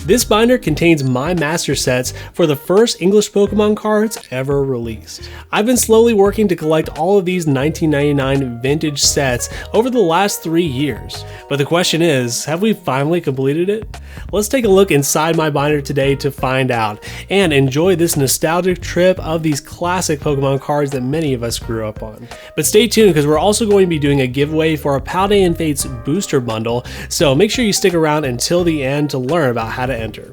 This binder contains my master sets for the first English Pokemon cards ever released. I've been slowly working to collect all of these 1999 vintage sets over the last 3 years. But the question is, have we finally completed it? Let's take a look inside my binder today to find out, and enjoy this nostalgic trip of these classic Pokemon cards that many of us grew up on. But stay tuned, because we're also going to be doing a giveaway for our Paldea and Fates booster bundle, so make sure you stick around until the end to learn about how to enter.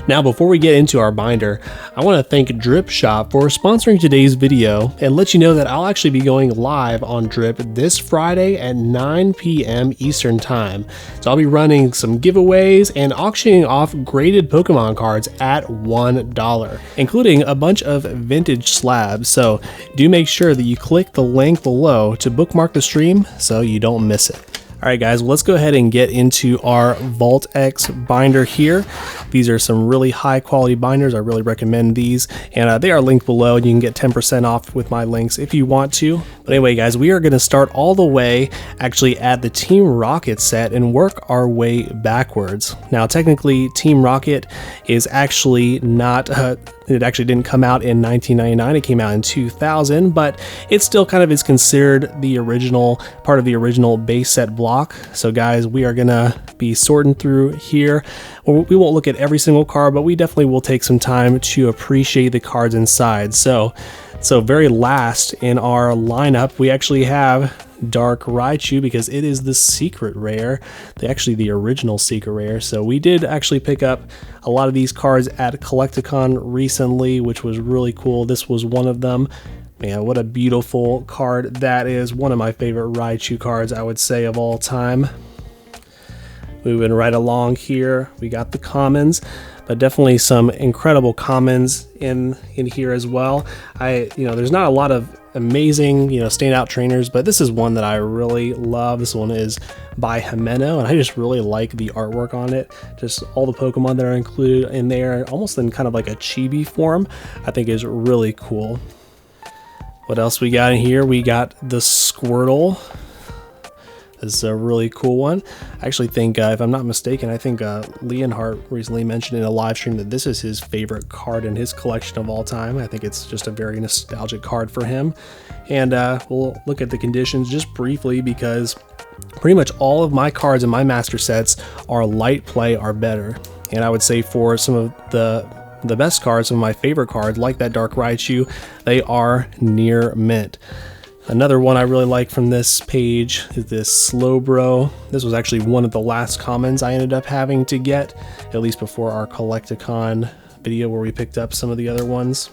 Now, before we get into our binder, I want to thank Drip Shop for sponsoring today's video and let you know that I'll actually be going live on Drip this Friday at 9 p.m. Eastern Time. So I'll be running some giveaways and auctioning off graded Pokemon cards at $1, including a bunch of vintage slabs. So do make sure that you click the link below to bookmark the stream so you don't miss it. Alright guys, well, let's go ahead and get into our Vault X binder here. These are some really high quality binders. I really recommend these, and they are linked below, and you can get 10% off with my links if you want to. But anyway guys, we are going to start all the way actually at the Team Rocket set and work our way backwards. Now technically Team Rocket is actually not it actually didn't come out in 1999, it came out in 2000, but it still kind of is considered the original, part of the original base set block. So guys, we are gonna be sorting through here. We won't look at every single card, but we definitely will take some time to appreciate the cards inside. So very last in our lineup, we actually have Dark Raichu, because it is the secret rare, actually the original secret rare. So we did actually pick up a lot of these cards at Collecticon recently, which was really cool. This was one of them. Man, what a beautiful card that is. One of my favorite Raichu cards, I would say, of all time. Moving right along here, we got the commons, but definitely some incredible commons in here as well. There's not a lot of amazing, standout trainers, but this is one that I really love. This one is by Himeno, and I just really like the artwork on it. Just all the Pokemon that are included in there, almost in kind of like a chibi form, I think is really cool. What else we got in here? We got the Squirtle. This is a really cool one. I actually think, if I'm not mistaken, I think Leonhardt recently mentioned in a live stream that this is his favorite card in his collection of all time. I think it's just a very nostalgic card for him. And we'll look at the conditions just briefly, because pretty much all of my cards in my master sets are light play or better. And I would say for some of the best cards, some of my favorite cards, like that Dark Raichu, they are near mint. Another one I really like from this page is this Slowbro. This was actually one of the last commons I ended up having to get, at least before our Collecticon video where we picked up some of the other ones.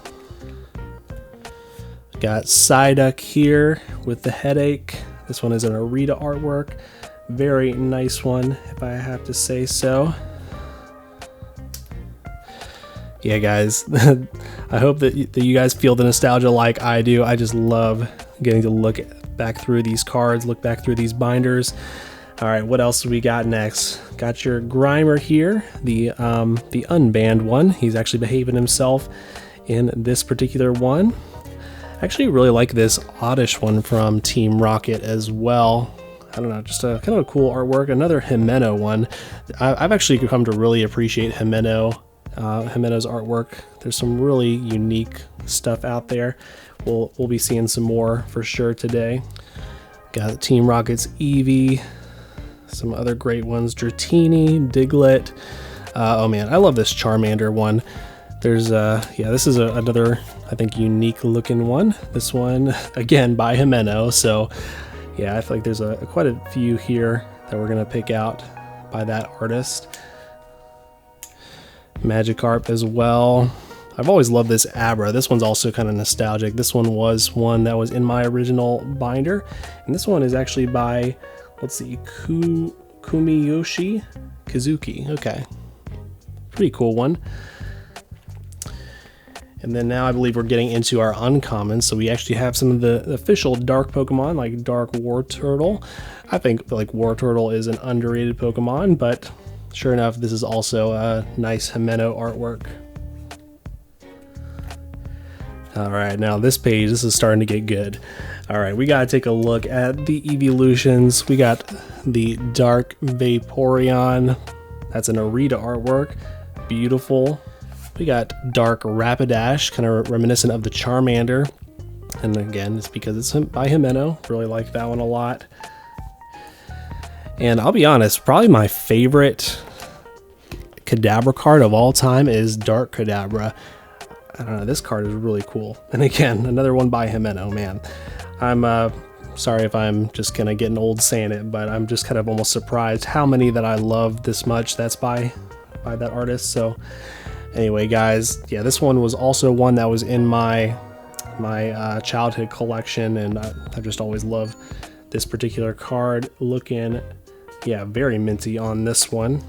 Got Psyduck here with the headache. This one is an Arita artwork. Very nice one, if I have to say so. Yeah guys, I hope that you guys feel the nostalgia like I do. I just love getting to look back through these cards, look back through these binders. All right, what else do we got next? Got your Grimer here, the unbanned one. He's actually behaving himself in this particular one. I actually really like this Oddish one from Team Rocket as well. I don't know, just a kind of a cool artwork. Another Himeno one. I've actually come to really appreciate Himeno's artwork. There's some really unique stuff out there. We'll be seeing some more for sure today. Got Team Rocket's Eevee, some other great ones, Dratini, Diglett. Oh man, I love this Charmander one. There's this is another, I think, unique looking one. This one again by Himeno. So yeah, I feel like there's quite a few here that we're gonna pick out by that artist. Magikarp as well. I've always loved this Abra. This one's also kind of nostalgic. This one was one that was in my original binder, and this one is actually by, let's see, Kumiyoshi Kazuki. Okay, pretty cool one. And then now I believe we're getting into our uncommons. So we actually have some of the official dark Pokemon, like Dark Wartortle. I think like Wartortle is an underrated Pokemon, but sure enough, this is also a nice Himeno artwork. All right, now this page, this is starting to get good. All right, we gotta take a look at the evolutions. We got the Dark Vaporeon. That's an Arita artwork. Beautiful. We got Dark Rapidash, kind of reminiscent of the Charmander. And again, it's because it's by Himeno. Really like that one a lot. And I'll be honest, probably my favorite Kadabra card of all time is Dark Kadabra. I don't know, this card is really cool. And again, another one by Himeno, man. I'm sorry if I'm just kind of getting old saying it, but I'm just kind of almost surprised how many that I love this much that's by that artist. So anyway, guys, yeah, this one was also one that was in my childhood collection, and I just always love this particular card. Looking, yeah, very minty on this one.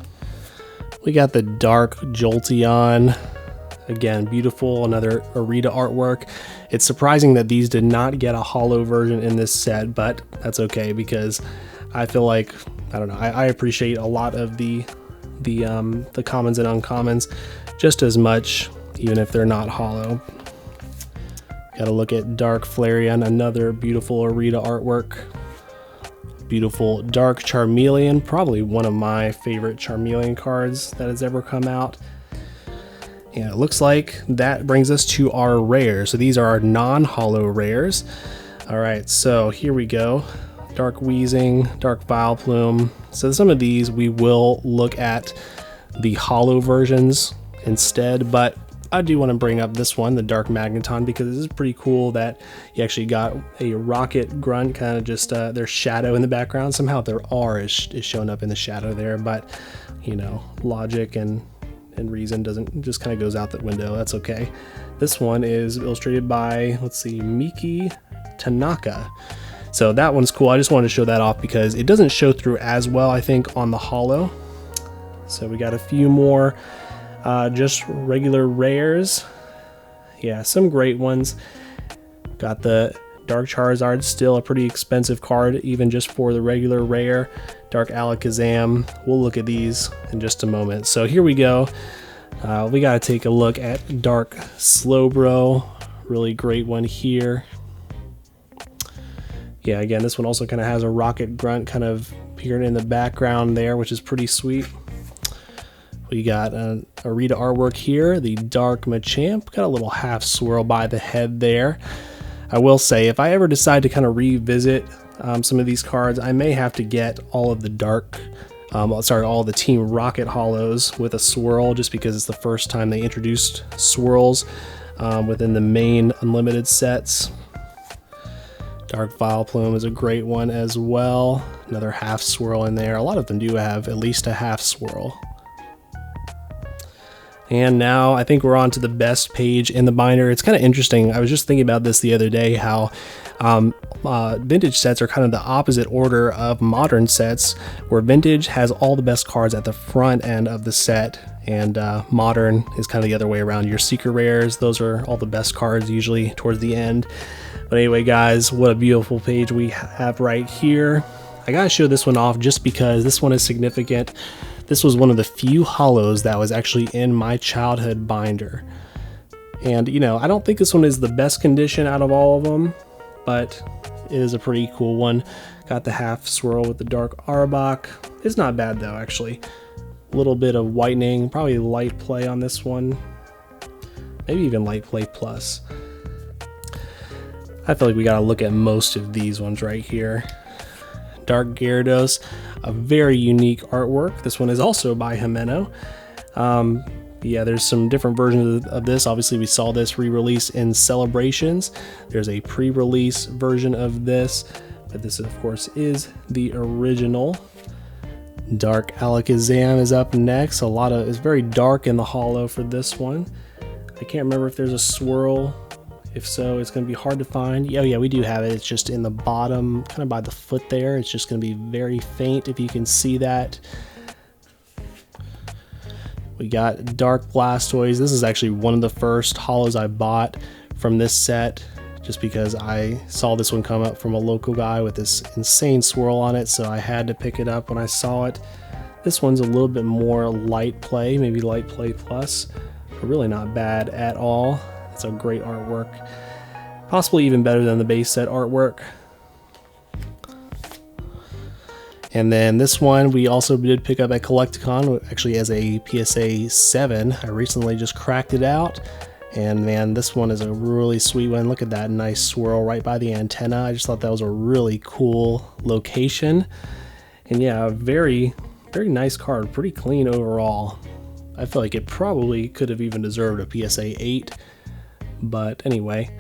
We got the Dark Jolteon. Again, beautiful, another Arita artwork. It's surprising that these did not get a holo version in this set, but that's okay because I feel like, I don't know, I appreciate a lot of the commons and uncommons just as much, even if they're not holo. Gotta look at Dark Flareon, another beautiful Arita artwork. Beautiful Dark Charmeleon, probably one of my favorite Charmeleon cards that has ever come out. Yeah, it looks like that brings us to our rares. So these are our non-holo rares. All right, so here we go. Dark Weezing, Dark Vileplume. So some of these we will look at the holo versions instead, but I do want to bring up this one, the Dark Magneton, because this is pretty cool that you actually got a rocket grunt, kind of just their shadow in the background. Somehow their R is showing up in the shadow there, but you know, logic and reason just kind of goes out that window. That's okay. This one is illustrated by, let's see, Miki Tanaka. So that one's cool. I just wanted to show that off because it doesn't show through as well, I think, on the holo. So we got a few more just regular rares. Yeah, some great ones. Got the Dark Charizard, still a pretty expensive card, even just for the regular rare. Dark Alakazam. We'll look at these in just a moment. So here we go. We got to take a look at Dark Slowbro. Really great one here. Yeah, again, this one also kind of has a rocket grunt kind of appearing in the background there, which is pretty sweet. We got a Arita artwork here, the Dark Machamp. Got a little half swirl by the head there. I will say, if I ever decide to kind of revisit some of these cards, I may have to get all of the all the Team Rocket holos with a swirl, just because it's the first time they introduced swirls within the main unlimited sets. Dark Vileplume is a great one as well. Another half swirl in there. A lot of them do have at least a half swirl. And now I think we're on to the best page in the binder. It's kind of interesting. I was just thinking about this the other day, how vintage sets are kind of the opposite order of modern sets, where vintage has all the best cards at the front end of the set, and modern is kind of the other way around. Your secret rares, those are all the best cards usually towards the end. But anyway, guys, what a beautiful page we have right here. I gotta show this one off just because this one is significant. This was one of the few holos that was actually in my childhood binder. And, you know, I don't think this one is the best condition out of all of them, but it is a pretty cool one. Got the half swirl with the Dark Arbok. It's not bad, though, actually. A little bit of whitening, probably light play on this one. Maybe even light play plus. I feel like we gotta look at most of these ones right here. Dark Gyarados, a very unique artwork. This one is also by Himeno. Yeah, there's some different versions of this. Obviously, we saw this re-release in Celebrations. There's a pre-release version of this, but this, of course, is the original. Dark Alakazam is up next. It's very dark in the holo for this one. I can't remember if there's a swirl. If so, it's going to be hard to find. Oh yeah, we do have it. It's just in the bottom, kind of by the foot there. It's just going to be very faint if you can see that. We got Dark Blastoise. This is actually one of the first holos I bought from this set, just because I saw this one come up from a local guy with this insane swirl on it, so I had to pick it up when I saw it. This one's a little bit more light play, maybe light play plus, but really not bad at all. It's a great artwork, possibly even better than the base set artwork. And then this one we also did pick up at Collecticon, actually as a PSA 7. I recently just cracked it out. And man, this one is a really sweet one. Look at that nice swirl right by the antenna. I just thought that was a really cool location. And yeah, a very, very nice card, pretty clean overall. I feel like it probably could have even deserved a PSA 8. But anyway,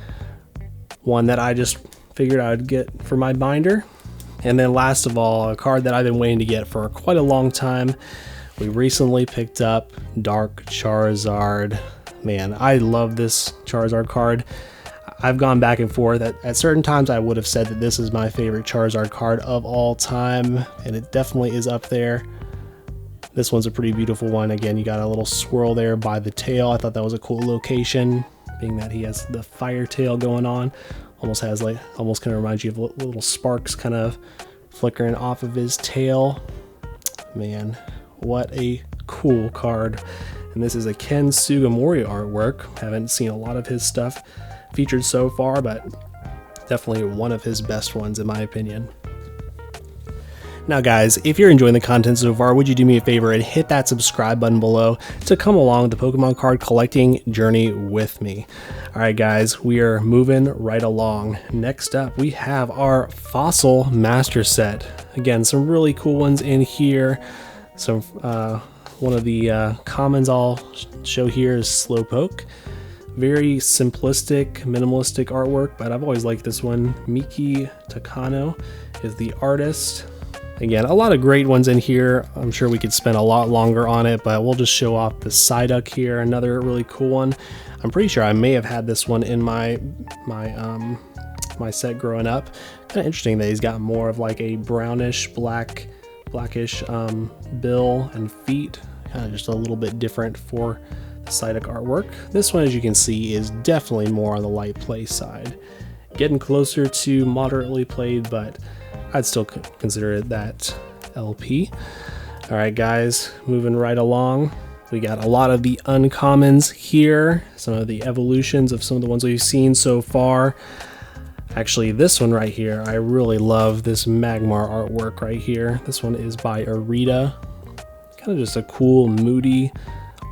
one that I just figured I'd get for my binder. And then last of all, a card that I've been waiting to get for quite a long time. We recently picked up Dark Charizard. Man, I love this Charizard card. I've gone back and forth. At certain times I would have said that this is my favorite Charizard card of all time, and it definitely is up there. This one's a pretty beautiful one. Again, you got a little swirl there by the tail. I thought that was a cool location, being that he has the fire tail going on. Almost kind of reminds you of little sparks kind of flickering off of his tail. Man, what a cool card. And this is a Ken Sugimori artwork. Haven't seen a lot of his stuff featured so far, but definitely one of his best ones in my opinion. Now guys, if you're enjoying the content so far, would you do me a favor and hit that subscribe button below to come along the Pokemon card collecting journey with me. Alright guys, we are moving right along. Next up, we have our Fossil Master Set. Again, some really cool ones in here. Some one of the commons I'll show here is Slowpoke. Very simplistic, minimalistic artwork, but I've always liked this one. Miki Takano is the artist. Again, a lot of great ones in here. I'm sure we could spend a lot longer on it, but we'll just show off the Psyduck here, another really cool one. I'm pretty sure I may have had this one in my set growing up. Kind of interesting that he's got more of like a brownish, blackish bill and feet. Kind of just a little bit different for the Psyduck artwork. This one, as you can see, is definitely more on the light play side. Getting closer to moderately played, but I'd still consider it that LP. Alright guys, moving right along. We got a lot of the uncommons here, some of the evolutions of some of the ones we've seen so far. Actually, this one right here, I really love this Magmar artwork right here. This one is by Arita. Kind of just a cool, moody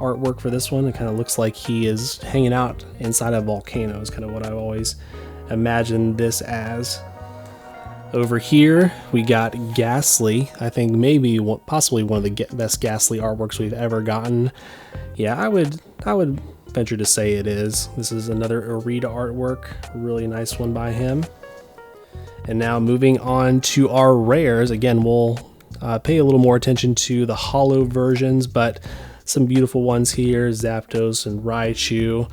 artwork for this one. It kind of looks like he is hanging out inside a volcano is kind of what I've always imagined this as. Over here, we got Ghastly. I think maybe possibly one of the best Ghastly artworks we've ever gotten. Yeah, I would venture to say it is. This is another Arita artwork, a really nice one by him. And now moving on to our rares. Again, we'll pay a little more attention to the holo versions, but some beautiful ones here, Zapdos and Raichu.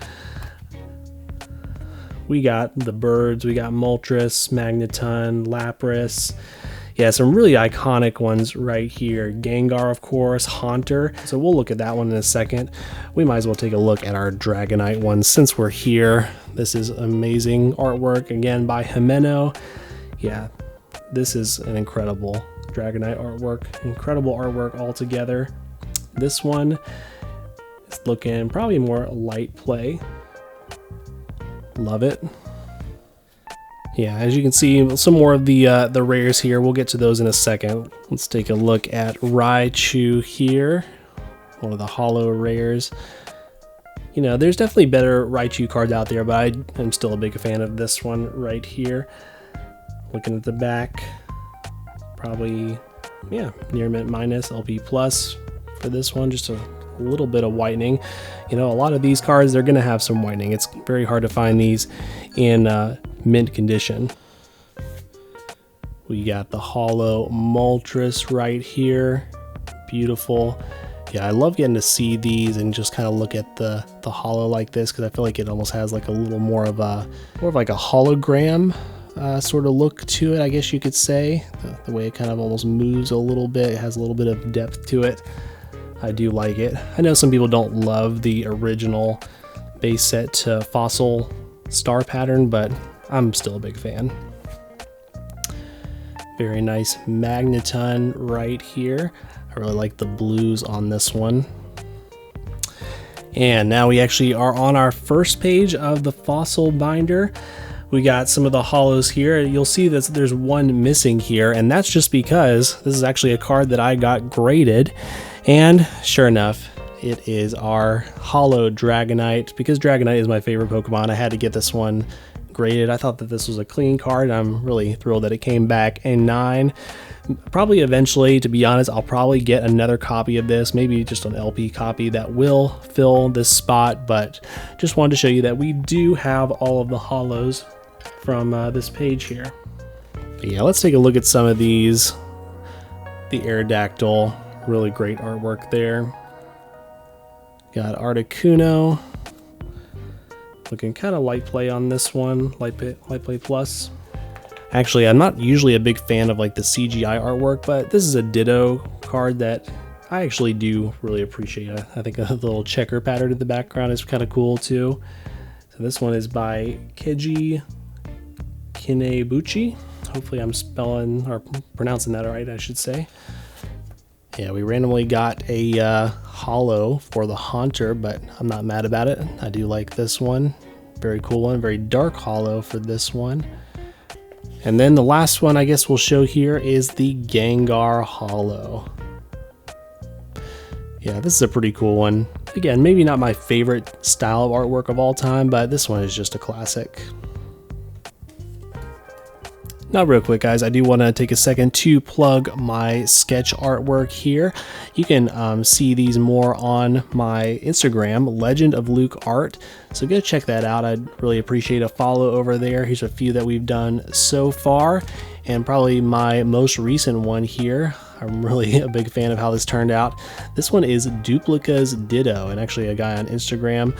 We got the birds, we got Moltres, Magneton, Lapras. Yeah, some really iconic ones right here. Gengar, of course, Haunter. So we'll look at that one in a second. We might as well take a look at our Dragonite one since we're here. This is amazing artwork, again, by Himeno. Yeah, this is an incredible Dragonite artwork. Incredible artwork altogether. This one is looking probably more light play. Love it. Yeah, as you can see, some more of the rares here. We'll get to those in a second. Let's take a look at Raichu here, one of the holo rares. You know, there's definitely better Raichu cards out there, but I'm still a big fan of this one right here. Looking at the back, probably, yeah, near mint minus, LP plus for this one, just a little bit of whitening. You know, a lot of these cards, they're gonna have some whitening. It's very hard to find these in mint condition. We got the holo Moltres right here, beautiful. Yeah, I love getting to see these and just kind of look at the holo like this, because I feel like it almost has like a little more of like a hologram sort of look to it, I guess you could say. The way it kind of almost moves a little bit, it has a little bit of depth to it. I do like it. I know some people don't love the original base set to Fossil star pattern, but I'm still a big fan. Very nice Magneton right here. I really like the blues on this one. And now we actually are on our first page of the Fossil binder. We got some of the holos here. You'll see that there's one missing here, and that's just because this is actually a card that I got graded, and sure enough, it is our holo Dragonite. Because Dragonite is my favorite Pokemon, I had to get this one graded. I thought that this was a clean card. I'm really thrilled that it came back a 9. Probably eventually, to be honest, I'll probably get another copy of this, maybe just an LP copy that will fill this spot, but just wanted to show you that we do have all of the holos from this page here. But yeah, let's take a look at some of these. The Aerodactyl, really great artwork there. Got Articuno, looking kind of light play on this one, light play plus. Actually, I'm not usually a big fan of like the CGI artwork, but this is a Ditto card that I actually do really appreciate. I think the little checker pattern in the background is kind of cool too. So this one is by Keiji Kinebuchi. Hopefully I'm spelling or pronouncing that right, I should say. Yeah, we randomly got a holo for the Haunter, but I'm not mad about it. I do like this one. Very cool one, very dark holo for this one. And then the last one I guess we'll show here is the Gengar holo. Yeah, this is a pretty cool one. Again, maybe not my favorite style of artwork of all time, but this one is just a classic. Now real quick guys, I do want to take a second to plug my sketch artwork here. You can see these more on my Instagram, Legend of Luke Art. So go check that out. I'd really appreciate a follow over there. Here's a few that we've done so far, and probably my most recent one here. I'm really a big fan of how this turned out. This one is Duplica's Ditto, and actually a guy on Instagram,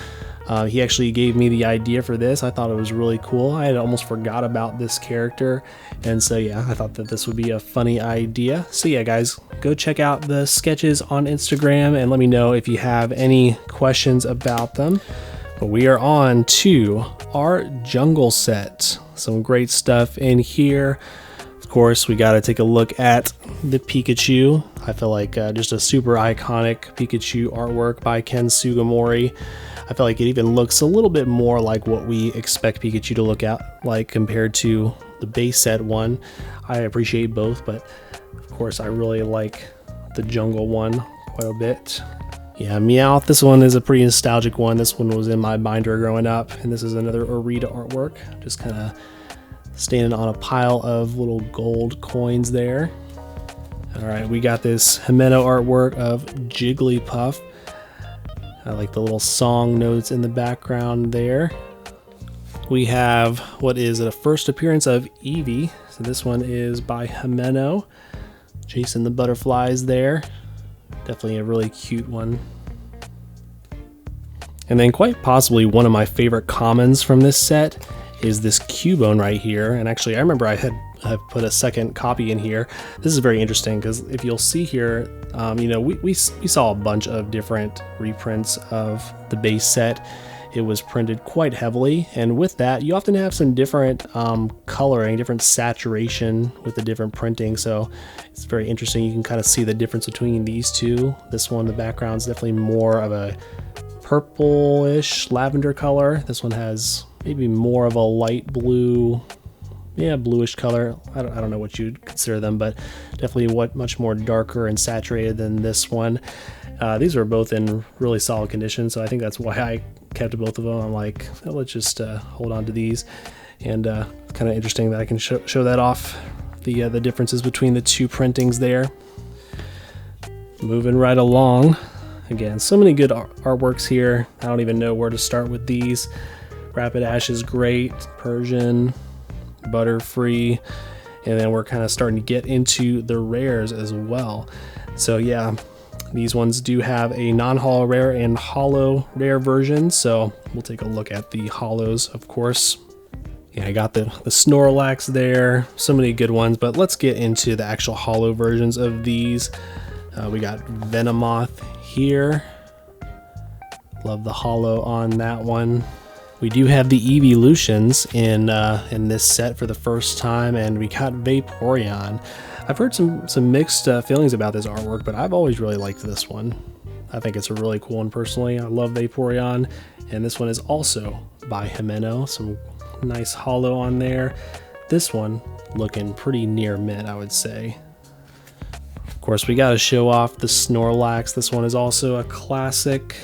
he actually gave me the idea for this. I thought it was really cool. I had almost forgot about this character, and so yeah, I thought that this would be a funny idea. So yeah guys, go check out the sketches on Instagram and let me know if you have any questions about them. But we are on to our jungle set. Some great stuff in here. Of course, we got to take a look at the Pikachu. I feel like just a super iconic Pikachu artwork by Ken Sugimori. I feel like it even looks a little bit more like what we expect Pikachu to look out like compared to the base set one. I appreciate both, but of course I really like the jungle one quite a bit. Yeah, Meowth, this one is a pretty nostalgic one. This one was in my binder growing up, and this is another Arita artwork. Just kind of standing on a pile of little gold coins there. All right, we got this Himeno artwork of Jigglypuff. I like the little song notes in the background there. We have, what is it, a first appearance of Eevee. So this one is by Himeno. Chasing the butterflies there. Definitely a really cute one. And then quite possibly one of my favorite commons from this set is this Cubone right here. And actually I remember I put a second copy in here. This is very interesting because if you'll see here, you know, we saw a bunch of different reprints of the base set. It was printed quite heavily, and with that you often have some different coloring, different saturation with the different printing, so it's very interesting. You can kind of see the difference between these two. This one, the background is definitely more of a purplish lavender color. This one has maybe more of a light blue, yeah, bluish color. I don't know what you'd consider them, but definitely much more darker and saturated than this one. These are both in really solid condition, so I think that's why I kept both of them. I'm like, oh, let's just hold on to these, and kind of interesting that I can show that off, the differences between the two printings there. Moving right along. Again, so many good artworks here. I don't even know where to start with these. Rapidash is great, Persian, Butterfree, and then we're kind of starting to get into the rares as well. So yeah, these ones do have a non-holo rare and holo rare version, so we'll take a look at the holos, of course. Yeah, I got the Snorlax there, so many good ones, but let's get into the actual holo versions of these. We got Venomoth here. Love the holo on that one. We do have the Evolutions in this set for the first time, and we got Vaporeon. I've heard some mixed feelings about this artwork, but I've always really liked this one. I think it's a really cool one personally. I love Vaporeon, and this one is also by Himeno. Some nice holo on there. This one looking pretty near mint, I would say. Of course, we got to show off the Snorlax. This one is also a classic.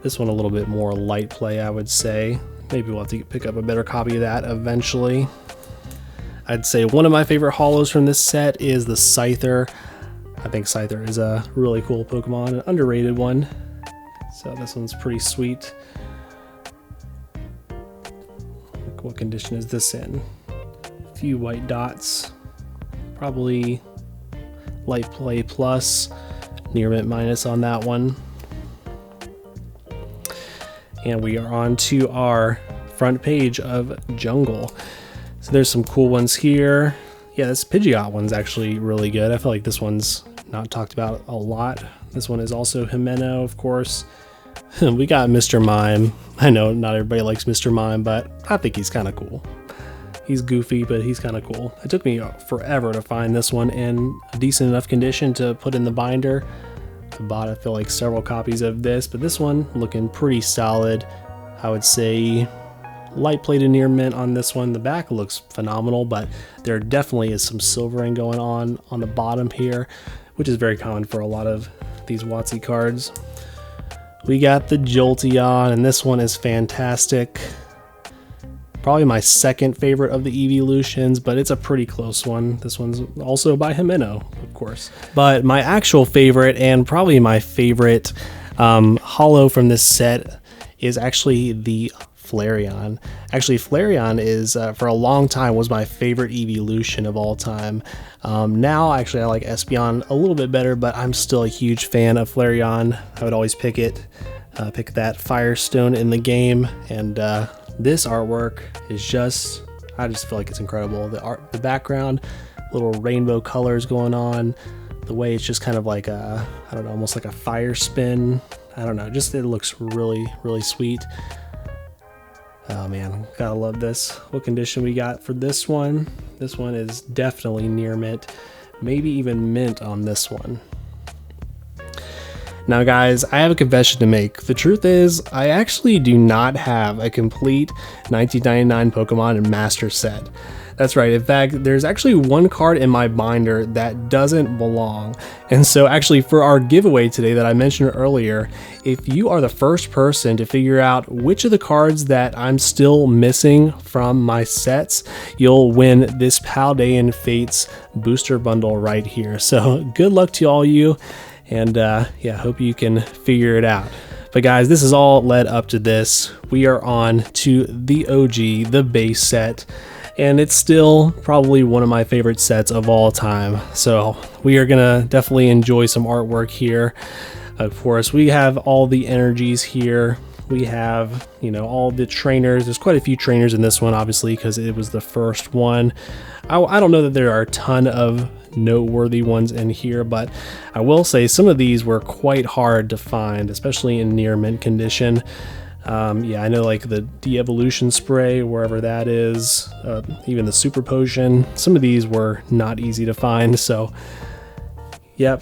This one a little bit more light play, I would say. Maybe we'll have to pick up a better copy of that eventually. I'd say one of my favorite holos from this set is the Scyther. I think Scyther is a really cool Pokemon, an underrated one. So this one's pretty sweet. What condition is this in? A few white dots. Probably light play plus, near mint minus on that one. And we are on to our front page of Jungle. So there's some cool ones here. Yeah, this Pidgeot one's actually really good. I feel like this one's not talked about a lot. This one is also Himeno, of course. We got Mr. Mime. I know not everybody likes Mr. Mime, but I think he's kind of cool. He's goofy, but he's kind of cool. It took me forever to find this one in a decent enough condition to put in the binder. I bought, I feel like, several copies of this, but this one looking pretty solid. I would say light plate to near mint on this one. The back looks phenomenal, but there definitely is some silvering going on the bottom here, which is very common for a lot of these WotC cards. We got the Jolteon, and this one is fantastic. Probably my second favorite of the evolutions, but it's a pretty close one. This one's also by Himeno, of course. But my actual favorite, and probably my favorite holo from this set, is actually the Flareon. Actually, Flareon is, for a long time, was my favorite evolution of all time. Now, actually, I like Espeon a little bit better, but I'm still a huge fan of Flareon. I would always pick it, pick that Firestone in the game, and this artwork is just, I just feel like it's incredible. The background, little rainbow colors going on, the way it's just kind of like a, I don't know, almost like a fire spin. I don't know, just it looks really, really sweet. Oh man, gotta love this. What condition we got for this one? This one is definitely near mint, maybe even mint on this one. Now guys, I have a confession to make. The truth is, I actually do not have a complete 1999 Pokemon Master set. That's right, in fact, there's actually one card in my binder that doesn't belong. And so actually for our giveaway today that I mentioned earlier, if you are the first person to figure out which of the cards that I'm still missing from my sets, you'll win this Paldean Fates booster bundle right here. So good luck to all you. And yeah, hope you can figure it out. But guys, this is all led up to this. We are on to the OG, the base set, and it's still probably one of my favorite sets of all time. So we are gonna definitely enjoy some artwork here. Of course, we have all the energies here. We have, you know, all the trainers. There's quite a few trainers in this one, obviously, because it was the first one. I don't know that there are a ton of noteworthy ones in here, but I will say some of these were quite hard to find, especially in near mint condition. Yeah, I know, like the de-evolution spray, wherever that is, even the super potion, some of these were not easy to find. So yep,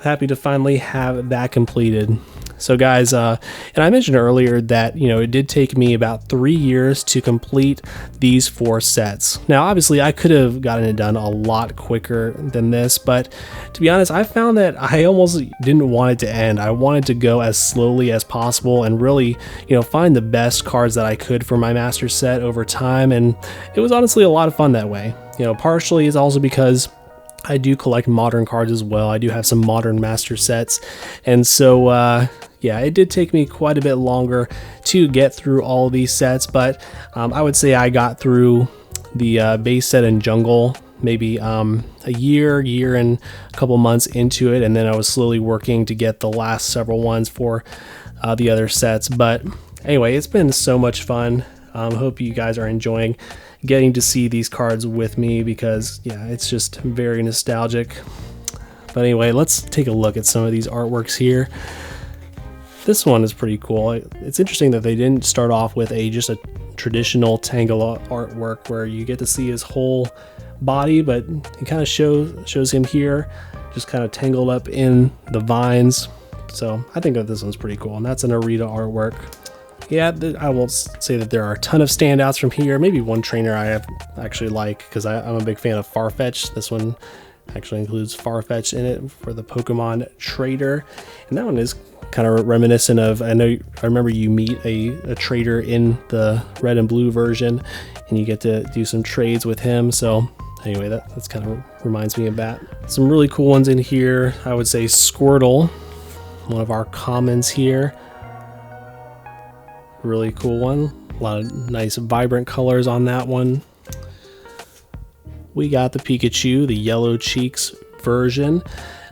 happy to finally have that completed. So guys, and I mentioned earlier that, you know, it did take me about 3 years to complete these 4 sets. Now, obviously, I could have gotten it done a lot quicker than this, but to be honest, I found that I almost didn't want it to end. I wanted to go as slowly as possible and really, you know, find the best cards that I could for my master set over time, and it was honestly a lot of fun that way. You know, partially is also because I do collect modern cards as well. I do have some modern master sets, and so yeah, it did take me quite a bit longer to get through all these sets, but I would say I got through the base set in Jungle maybe a year and a couple months into it, and then I was slowly working to get the last several ones for the other sets. But anyway, it's been so much fun. Hope you guys are enjoying getting to see these cards with me, because yeah, it's just very nostalgic. But anyway, let's take a look at some of these artworks here. This one is pretty cool. It's interesting that they didn't start off with just a traditional Tangle artwork where you get to see his whole body, but it kind of shows him here, just kind of tangled up in the vines. So I think that this one's pretty cool, and that's an Arita artwork. Yeah, I won't say that there are a ton of standouts from here. Maybe one trainer I have actually like, because I'm a big fan of Farfetch. This one actually includes Farfetch in it for the Pokemon Trader. And that one is kind of reminiscent of, I remember you meet a trader in the red and blue version, and you get to do some trades with him. So anyway, that's kind of reminds me of that. Some really cool ones in here. I would say Squirtle, one of our commons here. Really cool one. A lot of nice vibrant colors on that one. We got the Pikachu, the Yellow Cheeks version.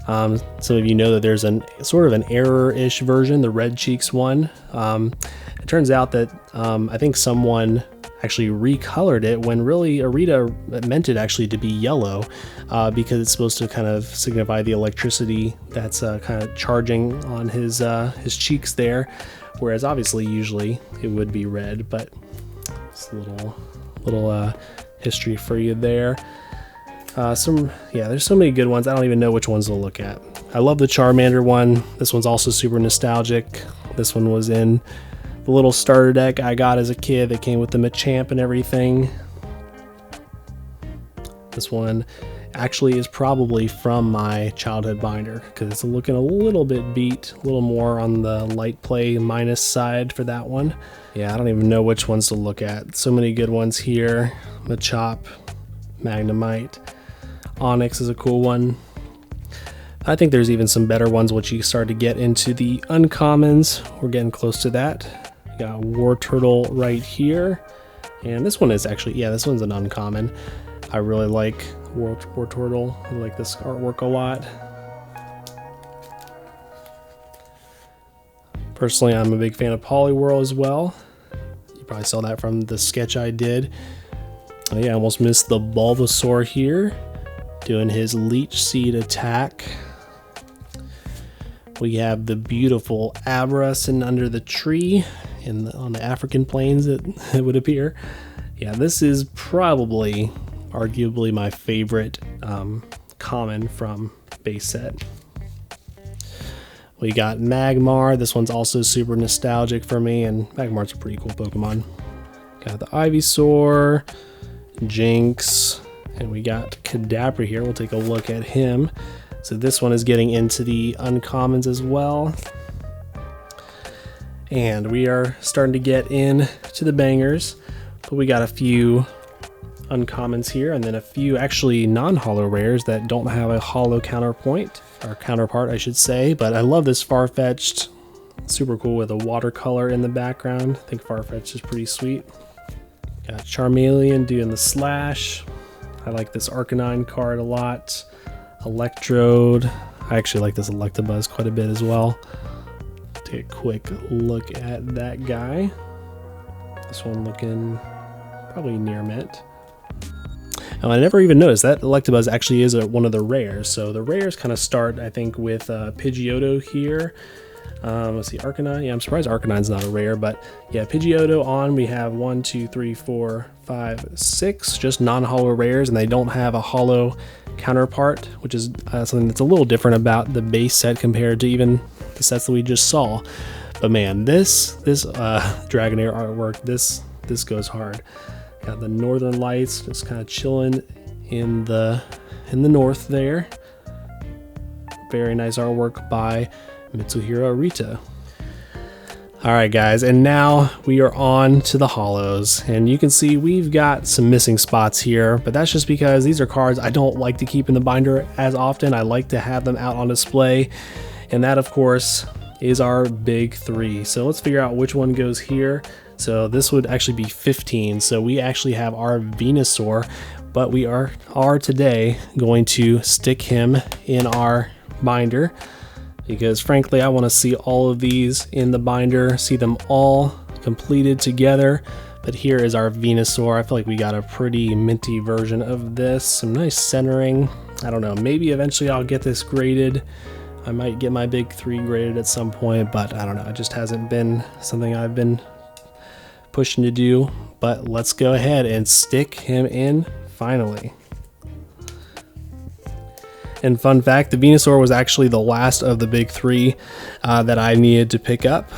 Some of you know that there's sort of an error-ish version, the Red Cheeks one. It turns out that I think someone actually recolored it when really Arita meant it actually to be yellow, because it's supposed to kind of signify the electricity that's kind of charging on his cheeks there, whereas obviously usually it would be red. But it's a little history for you there. There's so many good ones. I don't even know which ones to look at. I love the Charmander one. This one's also super nostalgic. This one was in the little starter deck I got as a kid that came with the Machamp and everything. This one actually is probably from my childhood binder, because it's looking a little bit beat, a little more on the light play minus side for that one. Yeah, I don't even know which ones to look at. So many good ones here. Machop, Magnemite, Onyx is a cool one. I think there's even some better ones once you start to get into the uncommons. We're getting close to that. We got War Turtle right here. And this one is actually, yeah, this one's an uncommon. I really like War Turtle. I like this artwork a lot. Personally, I'm a big fan of Poliwhirl as well. You probably saw that from the sketch I did. Oh yeah, I almost missed the Bulbasaur here, doing his Leech Seed attack. We have the beautiful Abra sitting under the tree on the African plains, it would appear. Yeah, this is probably, arguably, my favorite common from base set. We got Magmar. This one's also super nostalgic for me, and Magmar's a pretty cool Pokemon. Got the Ivysaur, Jinx, and we got Kadabra here. We'll take a look at him. So this one is getting into the uncommons as well. And we are starting to get in to the bangers, but we got a few uncommons here, and then a few actually non-holo rares that don't have a holo counterpoint, or counterpart I should say. But I love this Farfetch'd, super cool with a watercolor in the background. I think Farfetch'd is pretty sweet. Got Charmeleon doing the slash. I like this Arcanine card a lot. Electrode. I actually like this Electabuzz quite a bit as well. Take a quick look at that guy. This one looking probably near mint. And I never even noticed that Electabuzz actually is one of the rares. So the rares kind of start, I think, with Pidgeotto here. Let's see, Arcanine. Yeah, I'm surprised Arcanine's not a rare, but yeah, Pidgeotto on. We have 1, 2, 3, 4, 5, 6 just non-holo rares, and they don't have a holo counterpart, which is something that's a little different about the base set compared to even the sets that we just saw. But man, this Dragonair artwork, this goes hard. Got the Northern Lights just kind of chilling in the north there. Very nice artwork by Mitsuhiro Arita. Alright guys, and now we are on to the holos, and you can see we've got some missing spots here, but that's just because these are cards I don't like to keep in the binder as often. I like to have them out on display, and that of course is our big three. So let's figure out which one goes here. So this would actually be 15, so we actually have our Venusaur, but we are today going to stick him in our binder, because frankly I want to see all of these in the binder, see them all completed together. But here is our Venusaur. I feel like we got a pretty minty version of this. Some nice centering. I don't know, maybe eventually I'll get this graded. I might get my big three graded at some point, but I don't know, it just hasn't been something I've been pushing to do. But let's go ahead and stick him in finally. And fun fact, the Venusaur was actually the last of the big three that I needed to pick up.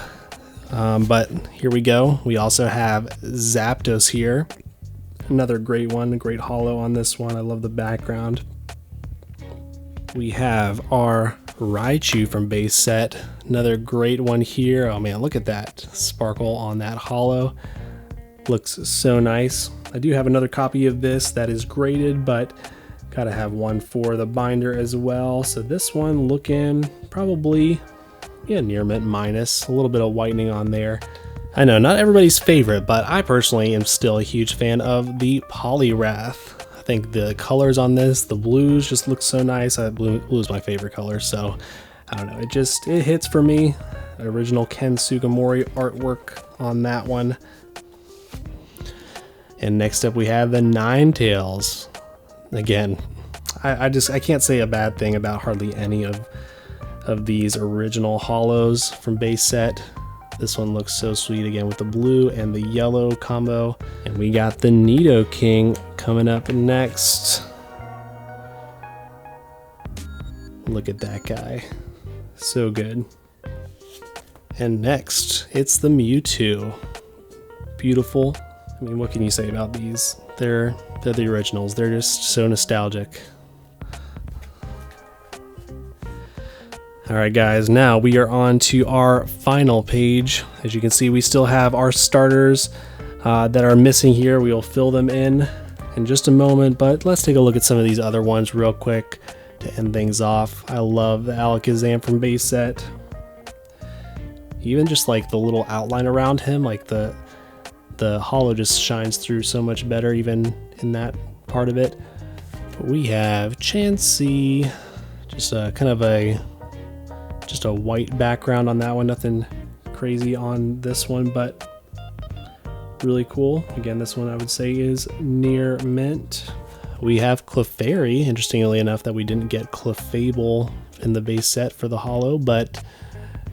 But here we go. We also have Zapdos here. Another great one, a great holo on this one. I love the background. We have our Raichu from base set. Another great one here. Oh man, look at that sparkle on that holo. Looks so nice. I do have another copy of this that is graded, but gotta have one for the binder as well. So this one looking probably, yeah, near mint minus, a little bit of whitening on there. I know not everybody's favorite, but I personally am still a huge fan of the Poliwrath. I think the colors on this, the blues just look so nice. Blue is my favorite color, so I don't know, it hits for me. Original Ken Sugimori artwork on that one. And next up we have the Ninetales. Again, I can't say a bad thing about hardly any of these original holos from base set. This one looks so sweet again with the blue and the yellow combo. And we got the Nidoking coming up next. Look at that guy. So good. And next, it's the Mewtwo. Beautiful. I mean, what can you say about these? They're the originals. They're just so nostalgic. All right, guys, now we are on to our final page. As you can see, we still have our starters that are missing here. We will fill them in just a moment, but let's take a look at some of these other ones real quick to end things off. I love the Alakazam from base set. Even just like the little outline around him, like the holo just shines through so much better even in that part of it. But we have Chansey, just kind of just a white background on that one. Nothing crazy on this one, but really cool. Again, this one I would say is near mint. We have Clefairy, interestingly enough that we didn't get Clefable in the base set for the holo, but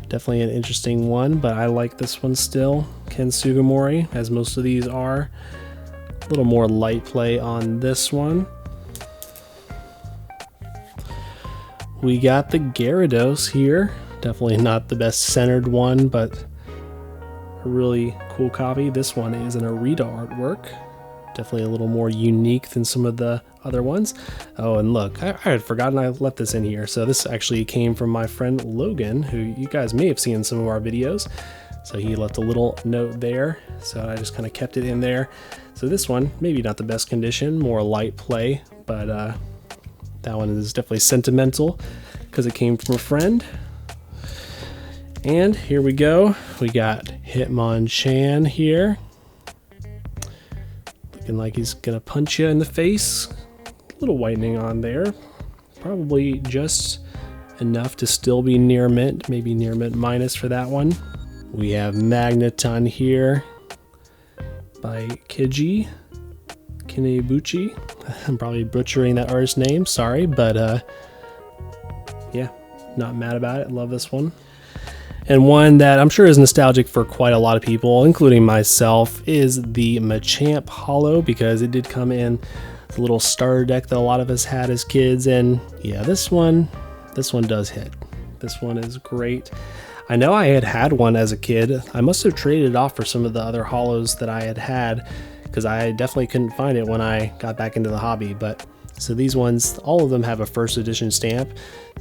definitely an interesting one. But I like this one still. Ken Sugimori, as most of these are. A little more light play on this one. We got the Gyarados here. Definitely not the best centered one, but a really cool copy. This one is an Arita artwork. Definitely a little more unique than some of the other ones. Oh, and look, I had forgotten I left this in here. So this actually came from my friend Logan, who you guys may have seen in some of our videos. So he left a little note there. So I just kind of kept it in there. So this one, maybe not the best condition, more light play, but that one is definitely sentimental because it came from a friend. And here we go. We got Hitmonchan here. Looking like he's gonna punch you in the face. A little whitening on there. Probably just enough to still be near mint, maybe near mint minus for that one. We have Magneton here by Kiji Kinebuchi. I'm probably butchering that artist name, sorry, but yeah, not mad about it. Love this one. And one that I'm sure is nostalgic for quite a lot of people, including myself, is the Machamp holo, because it did come in the little starter deck that a lot of us had as kids. And yeah, this one does hit. This one is great. I know I had one as a kid. I must have traded it off for some of the other holos that I had, because I definitely couldn't find it when I got back into the hobby. But so these ones, all of them have a first edition stamp,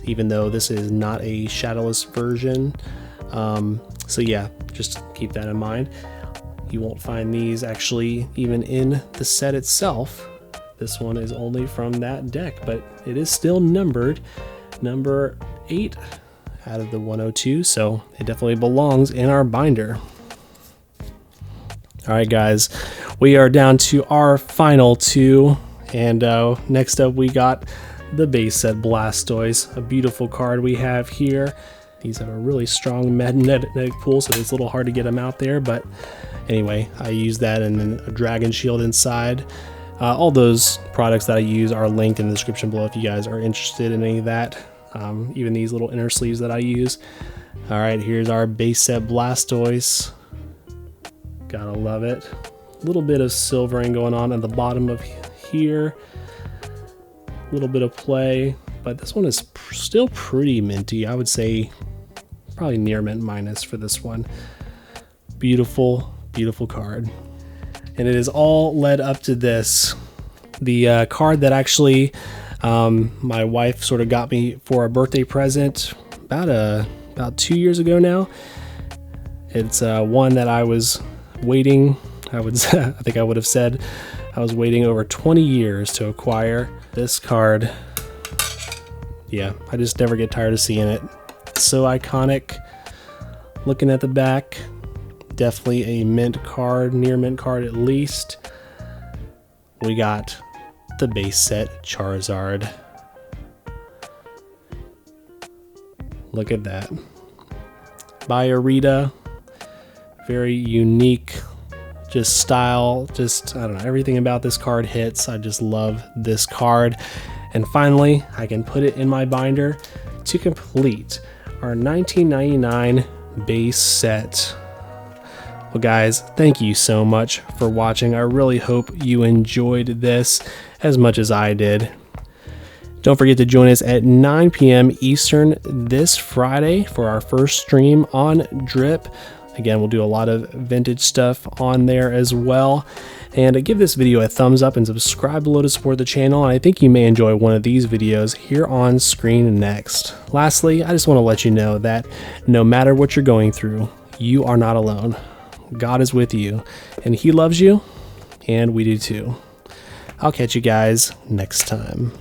even though this is not a shadowless version. So yeah, just keep that in mind. You won't find these actually even in the set itself. This one is only from that deck, but it is still numbered number 8 out of the 102, so it definitely belongs in our binder. All right, guys, we are down to our final 2, and next up we got the base set Blastoise, a beautiful card we have here. These have a really strong magnetic pull, so it's a little hard to get them out there, but anyway, I use that and then a dragon shield inside. All those products that I use are linked in the description below if you guys are interested in any of that. Even these little inner sleeves that I use. All right, here's our base set Blastoise. Gotta love it. A little bit of silvering going on at the bottom of here. A little bit of play, but this one is still pretty minty. I would say probably near mint minus for this one. beautiful, beautiful card. And it is all led up to this. The card that actually my wife sort of got me for a birthday present about 2 years ago now. It's one that I was waiting. I think I would have said I was waiting over 20 years to acquire this card. Yeah, I just never get tired of seeing it. It's so iconic. Looking at the back, definitely a mint card, near mint card at least. We got the base set Charizard. Look at that. By Arita. Very unique, just style, just, I don't know, everything about this card hits. I just love this card. And finally, I can put it in my binder to complete our 1999 base set. Well guys, thank you so much for watching. I really hope you enjoyed this as much as I did. Don't forget to join us at 9 p.m. Eastern this Friday for our first stream on Drip. Again, we'll do a lot of vintage stuff on there as well. And give this video a thumbs up and subscribe below to support the channel. And I think you may enjoy one of these videos here on screen next. Lastly, I just want to let you know that no matter what you're going through, you are not alone. God is with you, and He loves you, and we do too. I'll catch you guys next time.